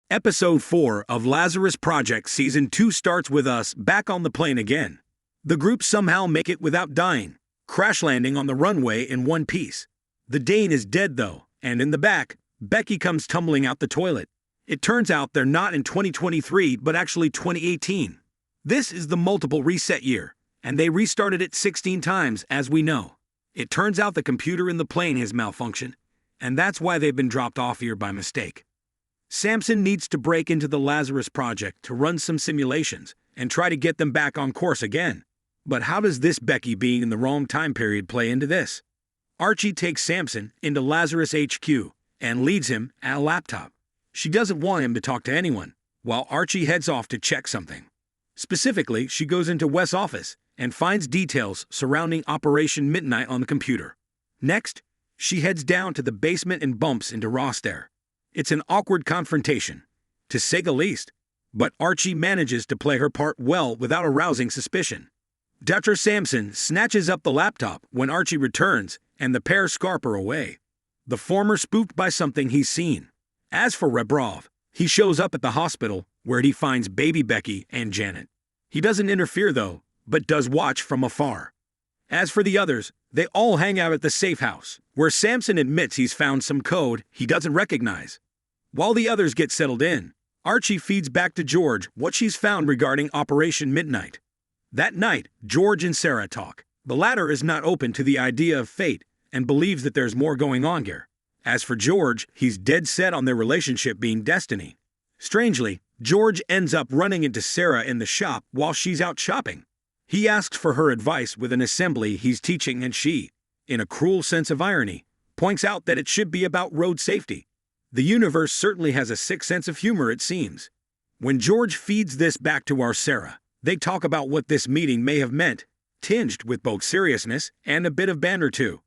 Episode 4 of Lazarus Project Season 2 starts with us back on the plane again. The group somehow make it without dying, crash landing on the runway in one piece. The Dane is dead though, and in the back, Becky comes tumbling out the toilet. It turns out they're not in 2023 but actually 2018. This is the multiple reset year, and they restarted it 16 times as we know. It turns out the computer in the plane has malfunctioned, and that's why they've been dropped off here by mistake. Samson needs to break into the Lazarus Project to run some simulations and try to get them back on course again. But how does this Becky being in the wrong time period play into this? Archie takes Samson into Lazarus HQ and leads him at a laptop. She doesn't want him to talk to anyone, while Archie heads off to check something. Specifically, she goes into Wes' office and finds details surrounding Operation Midnight on the computer. Next, she heads down to the basement and bumps into Ross there. It's an awkward confrontation, to say the least, but Archie manages to play her part well without arousing suspicion. Dr. Samson snatches up the laptop when Archie returns, and the pair scarper away. The former spooked by something he's seen. As for Rebrov, he shows up at the hospital where he finds baby Becky and Janet. He doesn't interfere though, but does watch from afar. As for the others, they all hang out at the safe house, where Samson admits he's found some code he doesn't recognize. While the others get settled in, Archie feeds back to George what she's found regarding Operation Midnight. That night, George and Sarah talk. The latter is not open to the idea of fate and believes that there's more going on here. As for George, he's dead set on their relationship being destiny. Strangely, George ends up running into Sarah in the shop while she's out shopping. He asks for her advice with an assembly he's teaching, and she, in a cruel sense of irony, points out that it should be about road safety. The universe certainly has a sick sense of humor, it seems. When George feeds this back to our Sarah, they talk about what this meeting may have meant, tinged with both seriousness and a bit of banter too.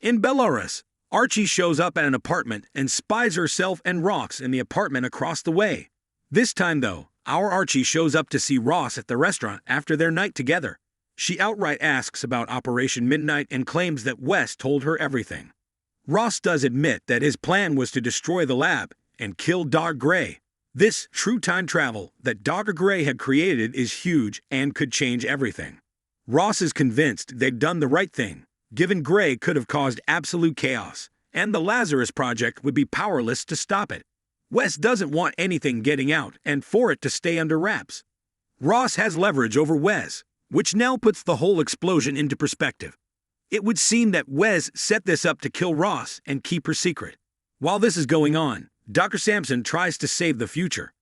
In Belarus, Archie shows up at an apartment and spies herself and Ross in the apartment across the way. This time though, our Archie shows up to see Ross at the restaurant after their night together. She outright asks about Operation Midnight and claims that Wes told her everything. Ross does admit that his plan was to destroy the lab and kill Dr. Gray. This true time travel that Dr. Gray had created is huge and could change everything. Ross is convinced they'd done the right thing, given Gray could have caused absolute chaos, and the Lazarus Project would be powerless to stop it. Wes doesn't want anything getting out and for it to stay under wraps. Ross has leverage over Wes, which now puts the whole explosion into perspective. It would seem that Wes set this up to kill Ross and keep her secret. While this is going on, Dr. Samson tries to save the future.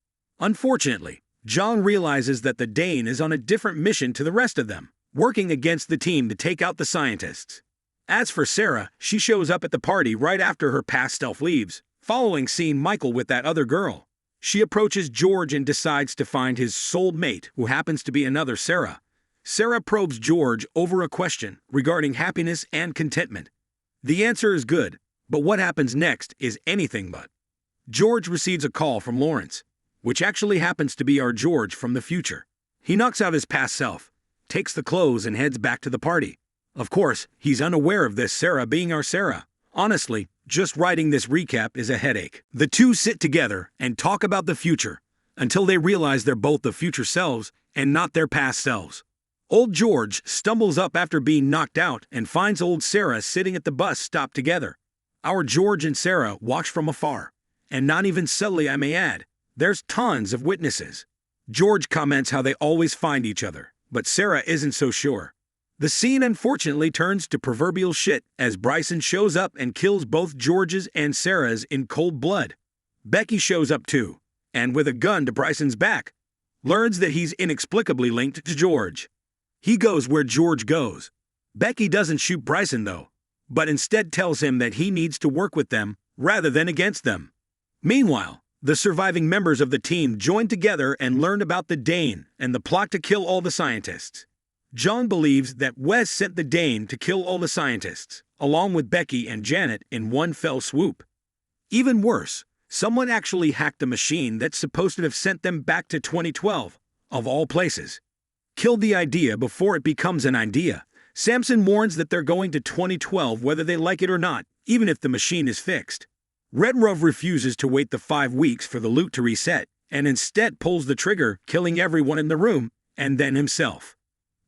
Unfortunately, John realizes that the Dane is on a different mission to the rest of them, working against the team to take out the scientists. As for Sarah, she shows up at the party right after her past self leaves, following seeing Michael with that other girl. She approaches George and decides to find his soul mate, who happens to be another Sarah. Sarah probes George over a question regarding happiness and contentment. The answer is good, but what happens next is anything but. George receives a call from Lawrence, which actually happens to be our George from the future. He knocks out his past self, takes the clothes and heads back to the party. Of course, he's unaware of this Sarah being our Sarah. Honestly, just writing this recap is a headache. The two sit together and talk about the future, until they realize they're both the future selves and not their past selves. Old George stumbles up after being knocked out and finds old Sarah sitting at the bus stop together. Our George and Sarah watch from afar, and not even subtly, I may add. There's tons of witnesses. George comments how they always find each other, but Sarah isn't so sure. The scene unfortunately turns to proverbial shit as Bryson shows up and kills both George's and Sarah's in cold blood. Becky shows up too, and with a gun to Bryson's back, learns that he's inexplicably linked to George. He goes where George goes. Becky doesn't shoot Bryson though, but instead tells him that he needs to work with them rather than against them. Meanwhile, the surviving members of the team join together and learn about the Dane and the plot to kill all the scientists. John believes that Wes sent the Dane to kill all the scientists, along with Becky and Janet in one fell swoop. Even worse, someone actually hacked the machine that's supposed to have sent them back to 2012, of all places. Killed the idea before it becomes an idea. Samson warns that they're going to 2012 whether they like it or not, even if the machine is fixed. Redruv refuses to wait the 5 weeks for the loot to reset, and instead pulls the trigger, killing everyone in the room, and then himself.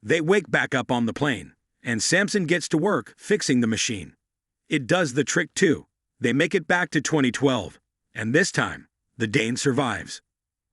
They wake back up on the plane, and Samson gets to work fixing the machine. It does the trick too. They make it back to 2012, and this time, the Dane survives.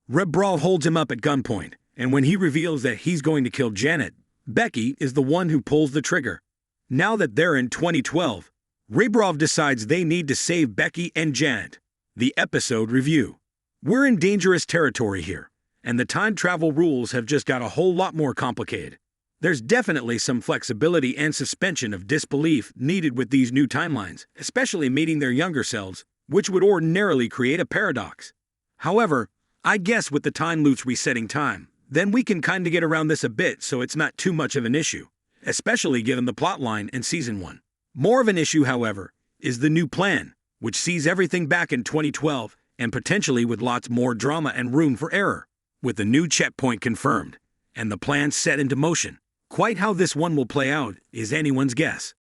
Redruv holds him up at gunpoint, and when he reveals that he's going to kill Janet, Becky is the one who pulls the trigger. Now that they're in 2012, Redruv decides they need to save Becky and Janet. The episode review. We're in dangerous territory here, and the time travel rules have just got a whole lot more complicated. There's definitely some flexibility and suspension of disbelief needed with these new timelines, especially meeting their younger selves, which would ordinarily create a paradox. However, I guess with the time loops resetting time, then we can kinda get around this a bit so it's not too much of an issue, especially given the plotline in Season 1. More of an issue, however, is the new plan, which sees everything back in 2012 and potentially with lots more drama and room for error, with the new checkpoint confirmed and the plan set into motion. Quite how this one will play out is anyone's guess.